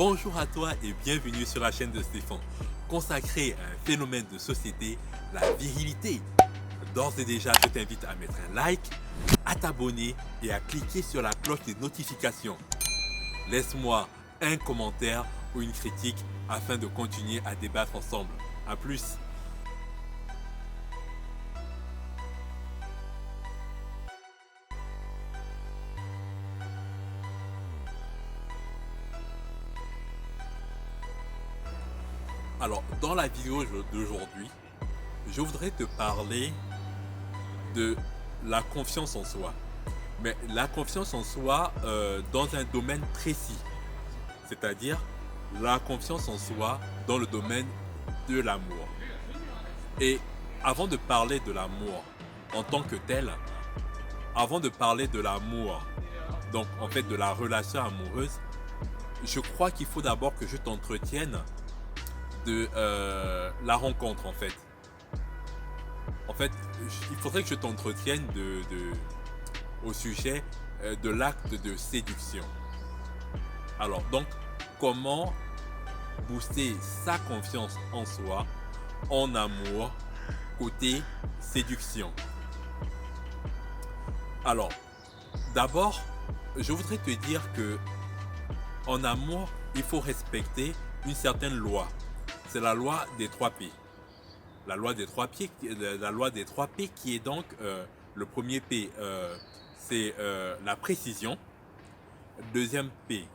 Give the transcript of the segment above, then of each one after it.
Bonjour à toi et bienvenue sur la chaîne de Stéphane, consacrée à un phénomène de société, la virilité. D'ores et déjà, je t'invite à mettre un like, à t'abonner et à cliquer sur la cloche des notifications. Laisse-moi un commentaire ou une critique afin de continuer à débattre ensemble. A plus. Alors, dans la vidéo d'aujourd'hui, je voudrais te parler de la confiance en soi. Mais la confiance en soi dans un domaine précis. C'est-à-dire la confiance en soi dans le domaine de l'amour. Et avant de parler de l'amour en tant que tel, avant de parler de l'amour, donc en fait de la relation amoureuse, je crois qu'il faut d'abord que je t'entretienne de la rencontre en fait. En fait, il faudrait que je t'entretienne au sujet de l'acte de séduction. Alors donc, comment booster sa confiance en soi en amour côté séduction? Alors, d'abord, je voudrais te dire que en amour, il faut respecter une certaine loi. C'est la loi des 3 P. La loi des 3 P, qui est donc le premier P, c'est la précision. Deuxième P,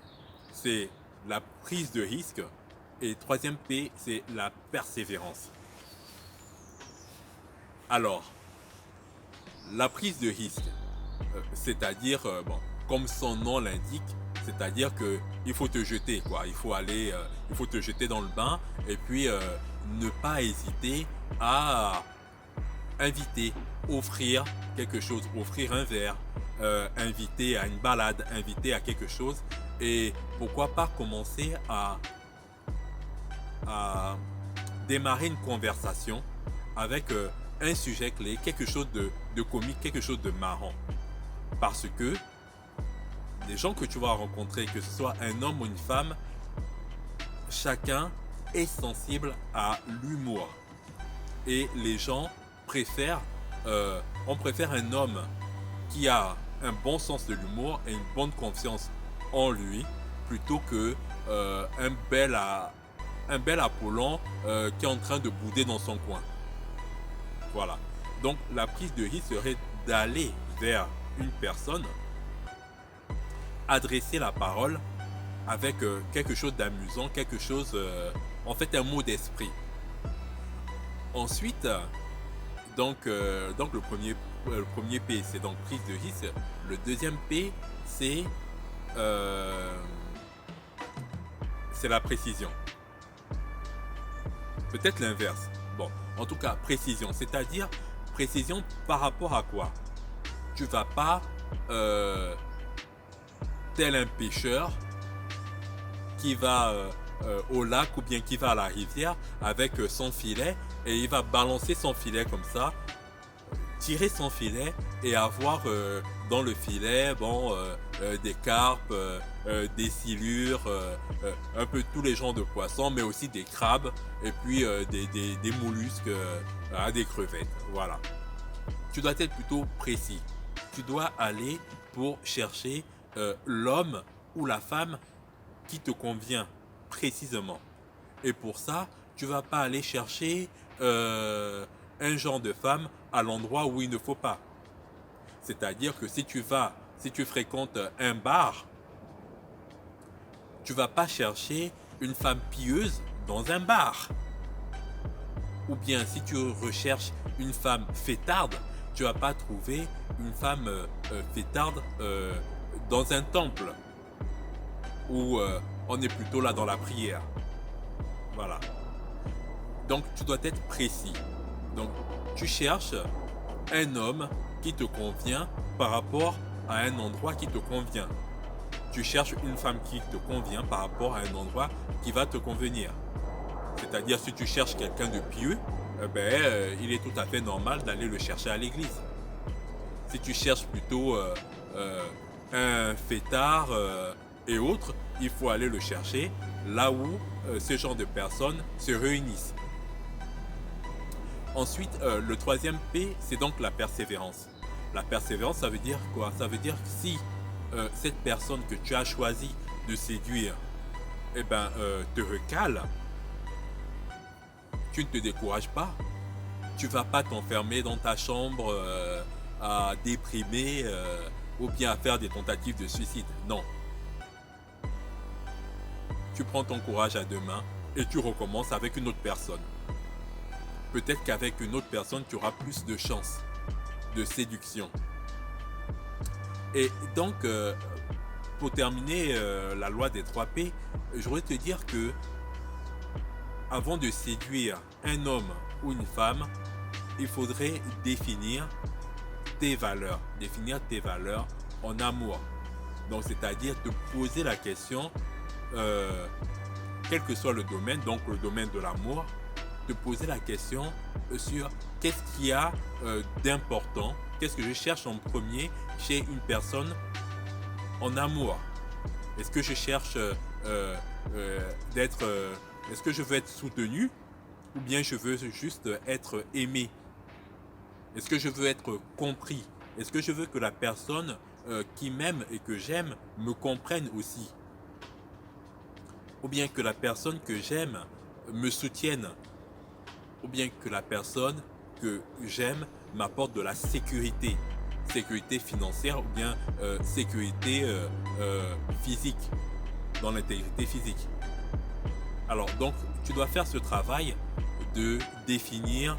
c'est la prise de risque. Et troisième P, c'est la persévérance. Alors, la prise de risque, c'est-à-dire, bon, comme son nom l'indique, c'est-à-dire que il faut te jeter, quoi. Il faut te jeter dans le bain et puis ne pas hésiter à inviter, offrir quelque chose, offrir un verre, inviter à une balade, inviter à quelque chose, et pourquoi pas commencer à démarrer une conversation avec un sujet clé, quelque chose de comique, quelque chose de marrant. Parce que les gens que tu vas rencontrer, que ce soit un homme ou une femme, chacun est sensible à l'humour. Et les gens préfèrent, on préfère un homme qui a un bon sens de l'humour et une bonne confiance en lui, plutôt que un bel Apollon qui est en train de bouder dans son coin. Voilà. Donc la prise de risque serait d'aller vers une personne, adresser la parole avec quelque chose d'amusant, quelque chose, en fait un mot d'esprit. Ensuite, donc le premier P, c'est donc prise de risque. Le deuxième P, c'est la précision. Peut-être l'inverse. Bon, en tout cas, précision. C'est-à-dire, précision par rapport à quoi? Tu vas pas, tel un pêcheur qui va au lac ou bien qui va à la rivière avec son filet et il va balancer son filet comme ça, tirer son filet et avoir dans le filet des carpes, des silures, un peu tous les genres de poissons, mais aussi des crabes et puis des mollusques, des crevettes. Voilà. Tu dois être plutôt précis. Tu dois aller pour chercher l'homme ou la femme qui te convient précisément. Et pour ça, tu vas pas aller chercher un genre de femme à l'endroit où il ne faut pas. C'est-à-dire que si tu fréquentes un bar, tu vas pas chercher une femme pieuse dans un bar. Ou bien si tu recherches une femme fêtarde, tu vas pas trouver une femme fêtarde dans un temple où on est plutôt là dans la prière. Voilà. Donc tu dois être précis. Donc tu cherches un homme qui te convient par rapport à un endroit qui te convient. Tu cherches une femme qui te convient par rapport à un endroit qui va te convenir. C'est-à-dire si tu cherches quelqu'un de pieux, il est tout à fait normal d'aller le chercher à l'église. Si tu cherches plutôt un fêtard et autres, il faut aller le chercher là où ce genre de personnes se réunissent. Ensuite, le troisième P, c'est donc la persévérance. La persévérance, ça veut dire quoi? Ça veut dire que si cette personne que tu as choisi de séduire te recale, tu ne te décourages pas. Tu vas pas t'enfermer dans ta chambre à déprimer ou bien à faire des tentatives de suicide. Non. Tu prends ton courage à deux mains et tu recommences avec une autre personne. Peut-être qu'avec une autre personne, tu auras plus de chances de séduction. Et donc, pour terminer la loi des 3 P, je voudrais te dire que avant de séduire un homme ou une femme, il faudrait définir tes valeurs en amour. Donc, c'est-à-dire te poser la question, quel que soit le domaine, donc le domaine de l'amour, te poser la question sur qu'est-ce qu'il y a d'important, qu'est-ce que je cherche en premier chez une personne en amour. Est-ce que je cherche est-ce que je veux être soutenu ou bien je veux juste être aimé? Est-ce que je veux être compris? Est-ce que je veux que la personne qui m'aime et que j'aime me comprenne aussi? Ou bien que la personne que j'aime me soutienne? Ou bien que la personne que j'aime m'apporte de la sécurité? Sécurité financière ou bien sécurité physique, dans l'intégrité physique. Alors donc, tu dois faire ce travail de définir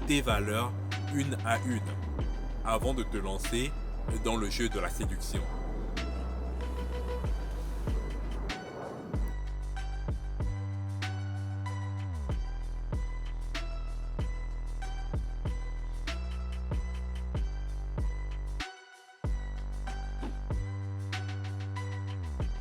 tes valeurs une à une avant de te lancer dans le jeu de la séduction.